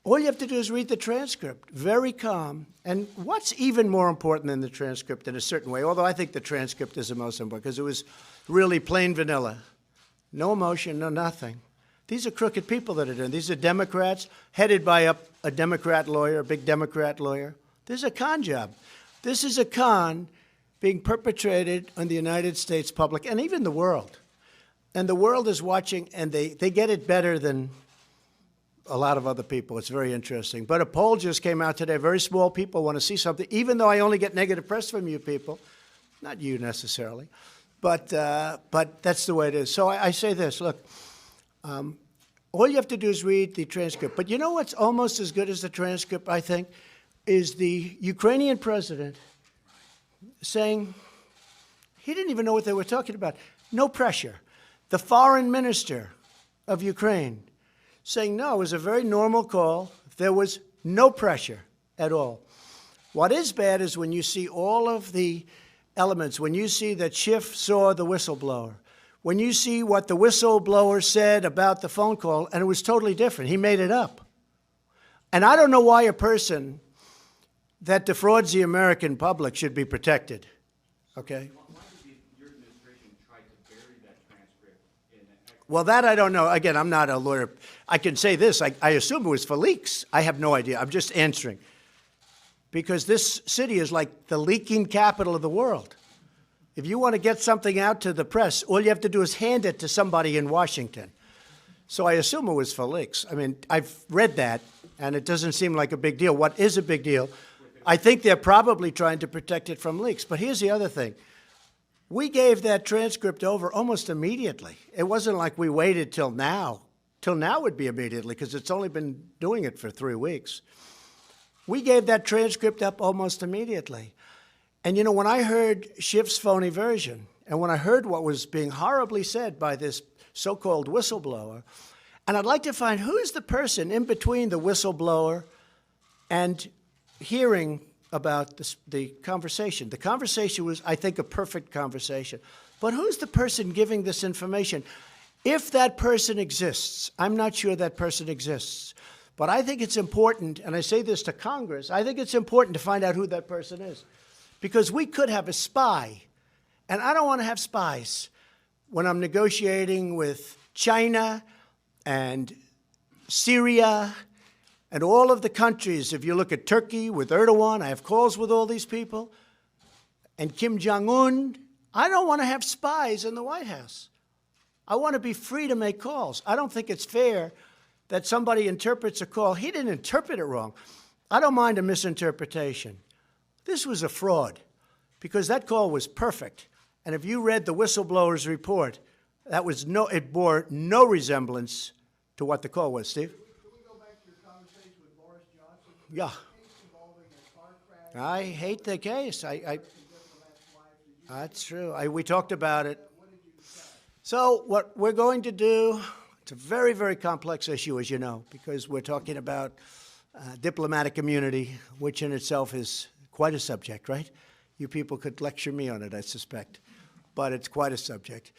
All you have to do is read the transcript, very calm. And what's even more important than the transcript in a certain way, although I think the transcript is the most important because it was really plain vanilla. No emotion, no nothing. These are crooked people that are doing. These are Democrats headed by a Democrat lawyer, a big Democrat lawyer. This is a con job. This is a con being perpetrated on the United States public and even the world. And the world is watching, and they get it better than a lot of other people. It's very interesting. But a poll just came out today. Very small people want to see something, even though I only get negative press from you people. Not you necessarily. But that's the way it is. So I say this, look, all you have to do is read the transcript. But you know what's almost as good as the transcript, I think, is the Ukrainian president saying he didn't even know what they were talking about. No pressure. The foreign minister of Ukraine saying, no, it was a very normal call. There was no pressure at all. What is bad is when you see all of the elements, when you see that Schiff saw the whistleblower, when you see what the whistleblower said about the phone call, and it was totally different. He made it up. And I don't know why a person that defrauds the American public should be protected, okay? Why did your administration try to bury that transcript in an Well, that I don't know. Again, I'm not a lawyer. I can say this. I assume it was for leaks. I have no idea. I'm just answering. Because this city is like the leaking capital of the world. If you want to get something out to the press, all you have to do is hand it to somebody in Washington. So I assume it was for leaks. I mean, I've read that, and it doesn't seem like a big deal. What is a big deal? I think they're probably trying to protect it from leaks. But here's the other thing. We gave that transcript over almost immediately. It wasn't like we waited till now. Till now would be immediately, because it's only been doing it for 3 weeks. We gave that transcript up almost immediately. And, you know, when I heard Schiff's phony version, And when I heard what was being horribly said by this so-called whistleblower, and I'd like to find who's the person in between the whistleblower and hearing about the conversation. The conversation was, I think, a perfect conversation. But who's the person giving this information? If that person exists, I'm not sure that person exists. But I think it's important, and I say this to Congress, I think it's important to find out who that person is. Because we could have a spy, and I don't want to have spies when I'm negotiating with China and Syria and all of the countries. If you look at Turkey with Erdogan, I have calls with all these people, and Kim Jong-un. I don't want to have spies in the White House. I want to be free to make calls. I don't think it's fair that somebody interprets a call. He didn't interpret it wrong. I don't mind a misinterpretation. This was a fraud because that call was perfect. And if you read the whistleblower's report, it bore no resemblance to what the call was. Steve? Can we go back to your conversation with Boris Johnson? Yeah. Case involving a car crash. I hate the case. That's true. We talked about it. So what we're going to do, it's a very, very complex issue, as you know, because we're talking about diplomatic immunity, which in itself is quite a subject, right? You people could lecture me on it, I suspect, but it's quite a subject.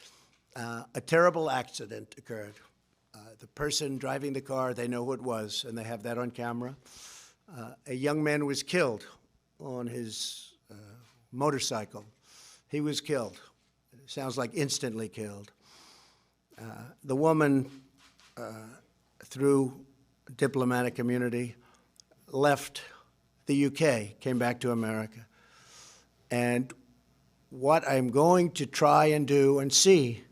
A terrible accident occurred. The person driving the car, they know who it was, and they have that on camera. A young man was killed on his motorcycle. He was killed. It sounds like instantly killed. The woman, through diplomatic immunity, left the UK, came back to America. And what I'm going to try and do and see,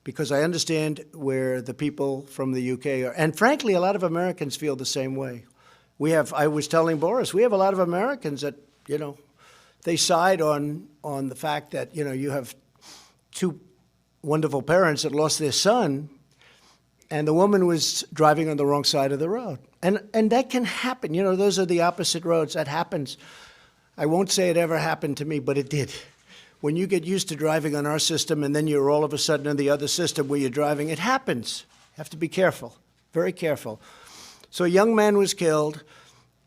because I understand where the people from the UK are, and frankly, a lot of Americans feel the same way. I was telling Boris, we have a lot of Americans that, they side on the fact that, you have two wonderful parents that lost their son, and the woman was driving on the wrong side of the road. And that can happen. Those are the opposite roads. That happens. I won't say it ever happened to me, but it did. When you get used to driving on our system and then you're all of a sudden in the other system where you're driving, it happens. You have to be careful, very careful. So a young man was killed.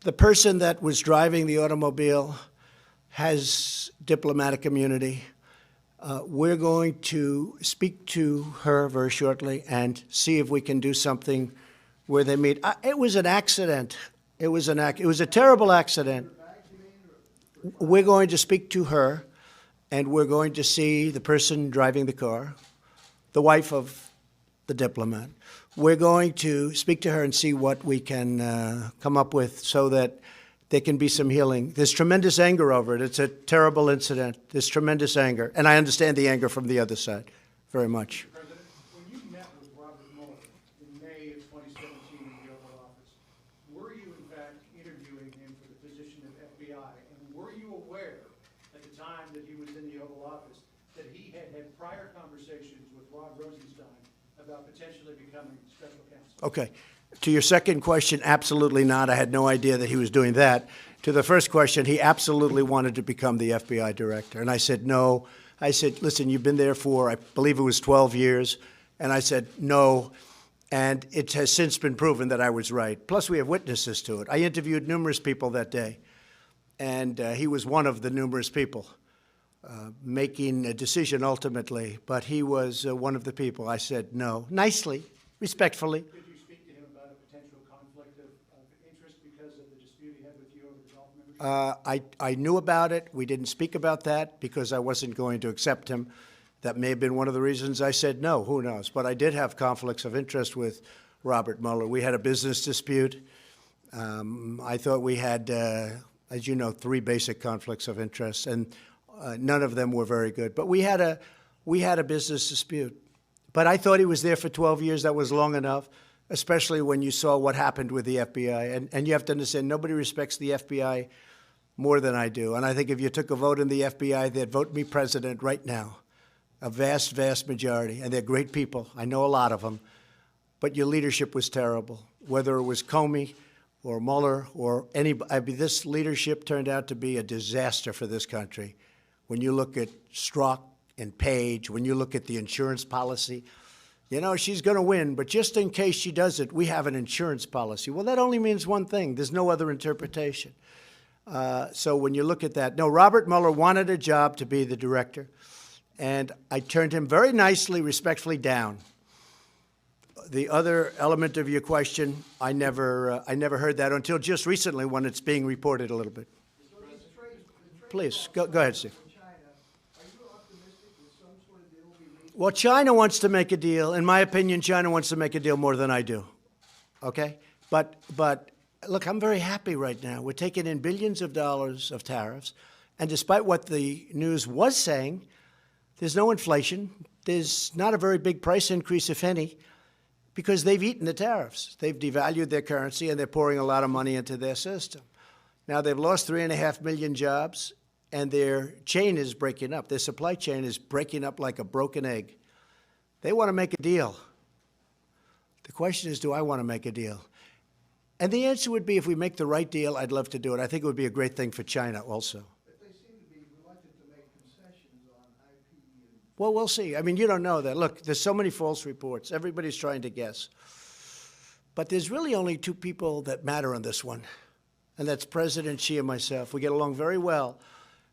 The person that was driving the automobile has diplomatic immunity. We're going to speak to her very shortly and see if we can do something where they meet. It was an accident. It was a terrible accident. We're going to speak to her, and we're going to see the person driving the car, the wife of the diplomat. We're going to speak to her and see what we can come up with so that there can be some healing. There's tremendous anger over it. It's a terrible incident. There's tremendous anger. And I understand the anger from the other side very much. President, when you met with Robert Mueller in May of 2017 in the Oval Office, were you in fact interviewing him for the position of FBI? And were you aware at the time that he was in the Oval Office that he had had prior conversations with Rod Rosenstein about potentially becoming special counsel? Okay. To your second question, absolutely not. I had no idea that he was doing that. To the first question, he absolutely wanted to become the FBI director. And I said, no. I said, listen, you've been there for, I believe it was 12 years. And I said, no. And it has since been proven that I was right. Plus, we have witnesses to it. I interviewed numerous people that day. And he was one of the numerous people making a decision ultimately. But he was one of the people. I said, no. Nicely, respectfully. Did you speak to him about a potential conflict of interest because of the dispute he had with you over the Gulf membership? I knew about it. We didn't speak about that because I wasn't going to accept him. That may have been one of the reasons I said no. Who knows? But I did have conflicts of interest with Robert Mueller. We had a business dispute. I thought we had, as you know, 3 basic conflicts of interest, and none of them were very good. But we had a business dispute. But I thought he was there for 12 years. That was long enough, especially when you saw what happened with the FBI. And you have to understand, nobody respects the FBI more than I do. And I think if you took a vote in the FBI, they'd vote me president right now. A vast, vast majority. And they're great people. I know a lot of them. But your leadership was terrible. Whether it was Comey or Mueller or anybody, this leadership turned out to be a disaster for this country. When you look at Strzok and Page, when you look at the insurance policy, you know, she's going to win, but just in case she doesn't, we have an insurance policy. Well, that only means one thing. There's no other interpretation. So when you look at that, no, Robert Mueller wanted a job to be the director, and I turned him very nicely, respectfully down. The other element of your question, I never heard that until just recently when it's being reported a little bit. Please, go ahead, Steve. Well, China wants to make a deal. In my opinion, China wants to make a deal more than I do. Okay? But look, I'm very happy right now. We're taking in billions of dollars of tariffs, and despite what the news was saying, there's no inflation. There's not a very big price increase, if any, because they've eaten the tariffs. They've devalued their currency, and they're pouring a lot of money into their system. Now, they've lost 3.5 million jobs, and their chain is breaking up. Their supply chain is breaking up like a broken egg. They want to make a deal. The question is, do I want to make a deal? And the answer would be, if we make the right deal, I'd love to do it. I think it would be a great thing for China also. But they seem to be reluctant to make concessions on IP and Well, we'll see. I mean, you don't know that. Look, there's so many false reports. Everybody's trying to guess. But there's really only two people that matter on this one, and that's President Xi and myself. We get along very well.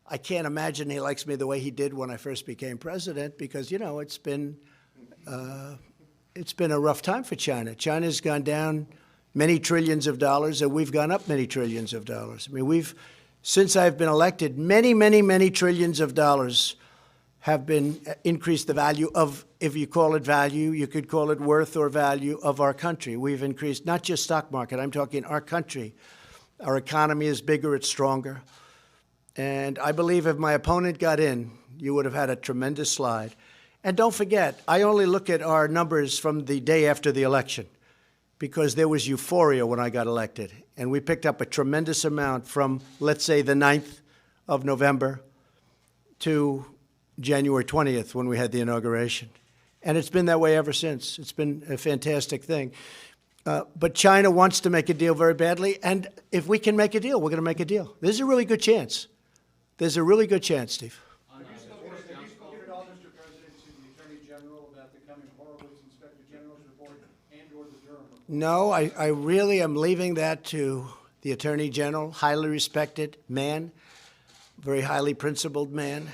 I can't imagine he likes me the way he did when I first became president because, you know, it's been a rough time for China. China's gone down many trillions of dollars, and we've gone up many trillions of dollars. I mean, since I've been elected, many trillions of dollars have been increased the value of, if you call it value, you could call it worth or value of our country. We've increased not just stock market, I'm talking our country. Our economy is bigger, it's stronger. And I believe if my opponent got in, you would have had a tremendous slide. And don't forget, I only look at our numbers from the day after the election because there was euphoria when I got elected. And we picked up a tremendous amount from, let's say, the 9th of November to January 20th when we had the inauguration. And it's been that way ever since. It's been a fantastic thing. But China wants to make a deal very badly. And if we can make a deal, we're going to make a deal. There's a really good chance. There's a really good chance, Steve. Have you spoken at all, Mr. President, to the Attorney General about the coming Horowitz Inspector General's report and/or the Durham report? No, I really am leaving that to the Attorney General, highly respected man, very highly principled man.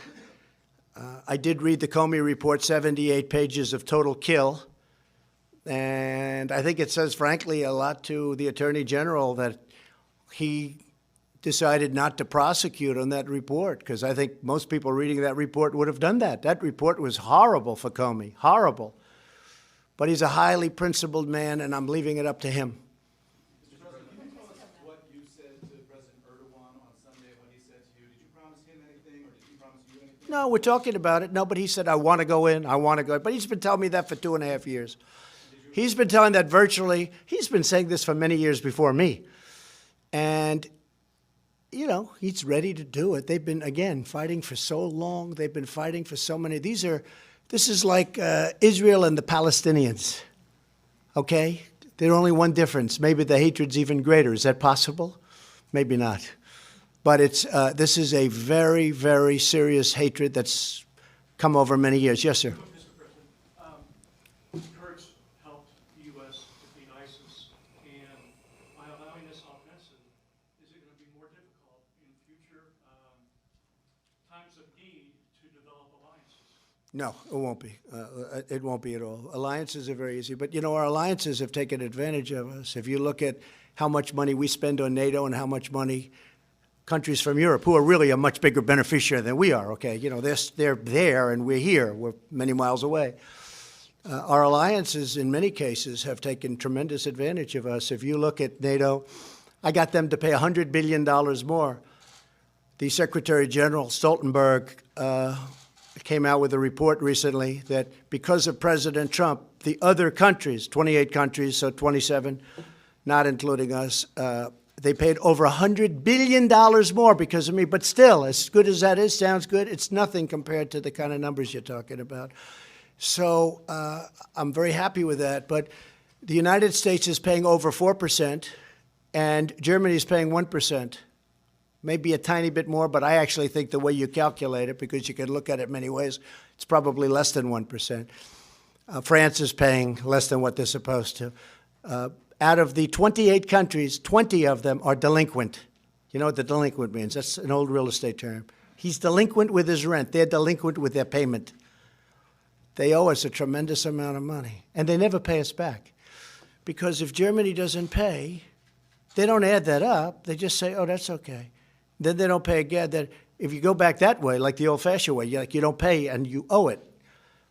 I did read the Comey report, 78 pages of total kill. And I think it says, frankly, a lot to the Attorney General that he decided not to prosecute on that report, because I think most people reading that report would have done that. That report was horrible for Comey, horrible. But he's a highly principled man, and I'm leaving it up to him. Mr. President, can you tell us what you said to President Erdogan on Sunday, what he said to you? Did you promise him anything, or did he promise you anything? No, we're talking about it. No, but he said, I want to go in, I want to go in. But he's been telling me that for 2.5 years. He's been telling that virtually. He's been saying this for many years before me. And, you know, he's ready to do it. They've been, again, fighting for so long. They've been fighting for so many. This is like Israel and the Palestinians, okay? There's only one difference. Maybe the hatred's even greater. Is that possible? Maybe not. But this is a very, very serious hatred that's come over many years. Yes, sir. Mr. President, Kurds helped the U.S. defeat ISIS, and by allowing this offensive, is it going to be more difficult in future times of need to develop alliances? No, it won't be. It won't be at all. Alliances are very easy. But, you know, our alliances have taken advantage of us. If you look at how much money we spend on NATO and how much money countries from Europe, who are really a much bigger beneficiary than we are, okay? You know, they're there and we're here. We're many miles away. Our alliances, in many cases, have taken tremendous advantage of us. If you look at NATO, I got them to pay $100 billion more. The Secretary General Stoltenberg came out with a report recently that because of President Trump, the other countries, 28 countries, so 27, not including us, they paid over $100 billion more because of me. But still, as good as that is, sounds good, it's nothing compared to the kind of numbers you're talking about. So I'm very happy with that. But the United States is paying over 4%, and Germany is paying 1%. Maybe a tiny bit more, but I actually think the way you calculate it, because you can look at it many ways, It's probably less than 1%. France is paying less than what they're supposed to. Out of the 28 countries, 20 of them are delinquent. You know what the delinquent means? That's an old real estate term. He's delinquent with his rent. They're delinquent with their payment. They owe us a tremendous amount of money, and they never pay us back. Because if Germany doesn't pay, they don't add that up. They just say, oh, that's okay. Then they don't pay again. Then if you go back that way, like the old-fashioned way, you don't pay and you owe it.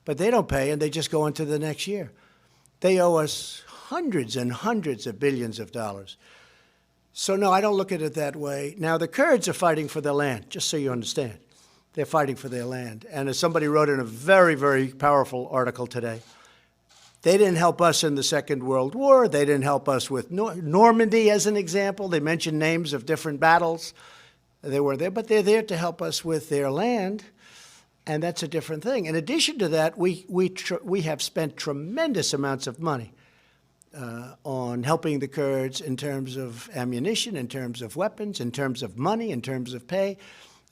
But they don't pay, and they just go into the next year. They owe us hundreds and hundreds of billions of dollars. So, no, I don't look at it that way. Now, the Kurds are fighting for their land, just so you understand. They're fighting for their land. And as somebody wrote in a very, very powerful article today, they didn't help us in the Second World War. They didn't help us with Normandy, as an example. They mentioned names of different battles. They were there, but they're there to help us with their land, and that's a different thing. In addition to that, we have spent tremendous amounts of money on helping the Kurds in terms of ammunition, in terms of weapons, in terms of money, in terms of pay.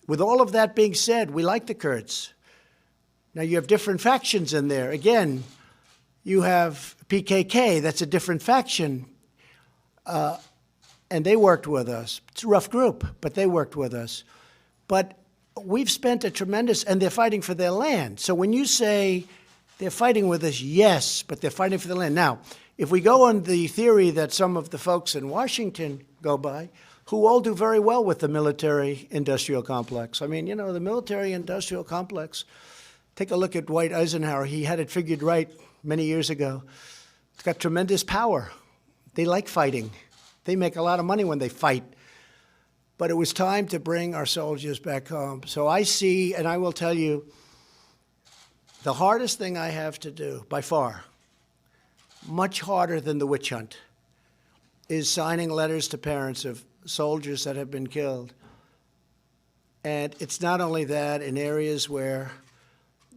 With all of that being said, we like the Kurds. Now, you have different factions in there. Again, you have PKK, that's a different faction, and they worked with us. It's a rough group, but they worked with us. But we've spent a tremendous, and they're fighting for their land. So when you say they're fighting with us, yes, but they're fighting for their land. Now, if we go on the theory that some of the folks in Washington go by, who all do very well with the military-industrial complex. I mean, you know, the military-industrial complex, take a look at Dwight Eisenhower. He had it figured right many years ago. It's got tremendous power. They like fighting. They make a lot of money when they fight. But it was time to bring our soldiers back home. So I see, and I will tell you, the hardest thing I have to do, by far, much harder than the witch hunt, is signing letters to parents of soldiers that have been killed. And it's not only that, in areas where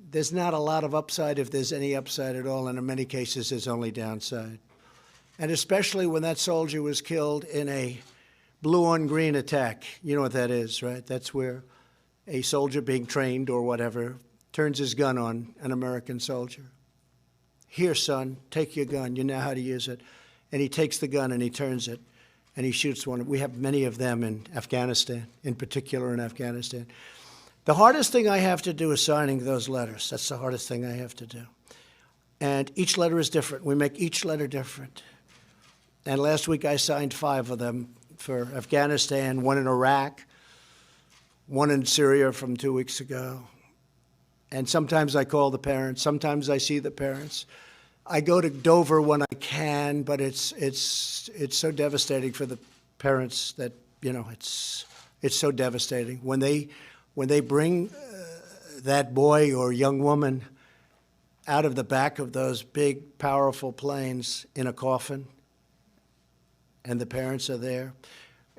there's not a lot of upside, if there's any upside at all, and in many cases there's only downside. And especially when that soldier was killed in a blue-on-green attack. You know what that is, right? That's where a soldier being trained or whatever turns his gun on an American soldier. Here, son, take your gun. You know how to use it. And he takes the gun and he turns it and he shoots one. We have many of them in Afghanistan, in particular in Afghanistan. The hardest thing I have to do is signing those letters. That's the hardest thing I have to do. And each letter is different. We make each letter different. And last week I signed 5 of them for Afghanistan, 1 in Iraq, 1 in Syria from 2 weeks ago. And sometimes I call the parents, sometimes I see the parents. I go to Dover when I can, but it's so devastating for the parents that, you know, it's so devastating. When they bring that boy or young woman out of the back of those big, powerful planes in a coffin, and the parents are there.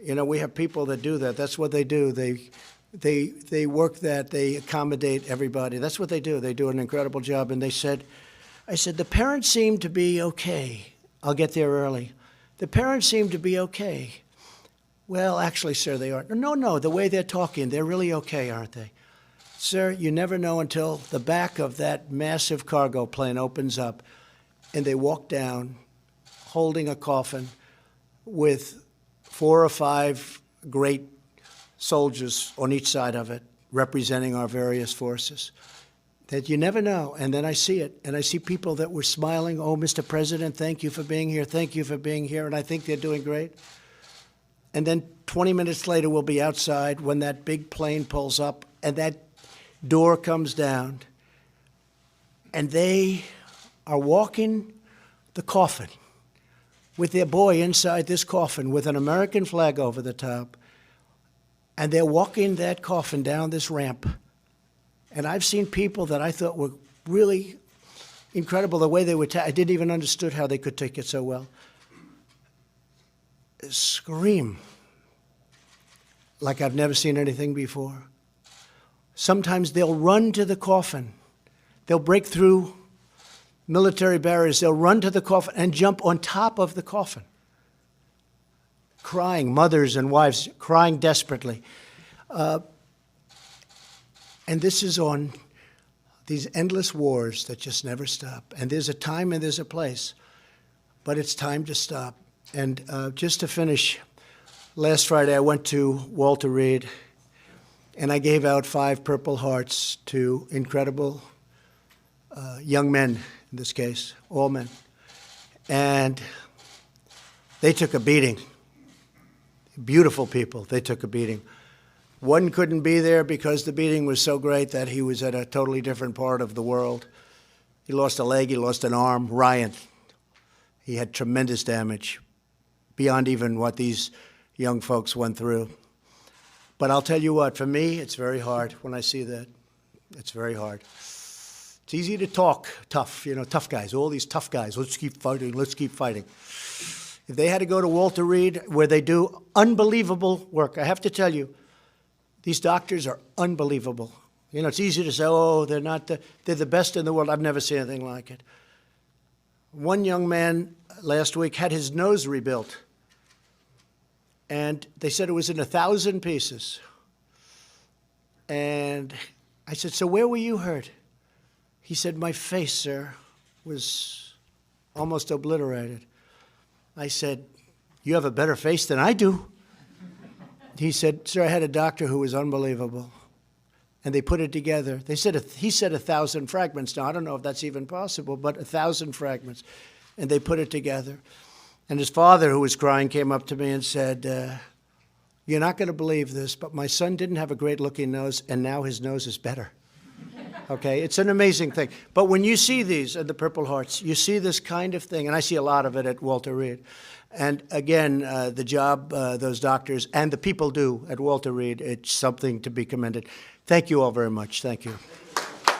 You know, we have people that do that. That's what they do. They work that. They accommodate everybody. That's what they do. They do an incredible job. And I said, the parents seem to be okay. I'll get there early. The parents seem to be okay. Well, actually, sir, they aren't. No, the way they're talking, they're really okay, aren't they? Sir, you never know until the back of that massive cargo plane opens up and they walk down holding a coffin with 4 or 5 great soldiers on each side of it, representing our various forces. That you never know. And then I see it, and I see people that were smiling, oh, Mr. President, thank you for being here, thank you for being here, and I think they're doing great. And then 20 minutes later, we'll be outside when that big plane pulls up, and that door comes down, and they are walking the coffin with their boy inside this coffin with an American flag over the top, and they're walking that coffin down this ramp. And I've seen people that I thought were really incredible, the way they would I didn't even understood how they could take it so well. Scream like I've never seen anything before. Sometimes they'll run to the coffin. They'll break through military barriers. They'll run to the coffin and jump on top of the coffin, crying, mothers and wives crying desperately. And this is on these endless wars that just never stop. And there's a time and there's a place, but it's time to stop. And just to finish, last Friday I went to Walter Reed, and I gave out 5 Purple Hearts to incredible young men, in this case, all men. And they took a beating. Beautiful people, they took a beating. One couldn't be there because the beating was so great that he was at a totally different part of the world. He lost a leg, he lost an arm. Ryan, he had tremendous damage, beyond even what these young folks went through. But I'll tell you what, for me, it's very hard when I see that. It's very hard. It's easy to talk tough, you know, tough guys, all these tough guys. Let's keep fighting, let's keep fighting. If they had to go to Walter Reed, where they do unbelievable work, I have to tell you, these doctors are unbelievable. You know, it's easy to say, oh, they're the best in the world. I've never seen anything like it. One young man last week had his nose rebuilt, and they said it was in 1,000 pieces. And I said, so where were you hurt? He said, my face, sir, was almost obliterated. I said, you have a better face than I do. He said, sir, I had a doctor who was unbelievable. And they put it together. He said 1,000 fragments. Now, I don't know if that's even possible, but 1,000 fragments. And they put it together. And his father, who was crying, came up to me and said, you're not going to believe this, but my son didn't have a great-looking nose, and now his nose is better. Okay, it's an amazing thing. But when you see these at the Purple Hearts, you see this kind of thing, and I see a lot of it at Walter Reed. And again, the job those doctors and the people do at Walter Reed, it's something to be commended. Thank you all very much. Thank you.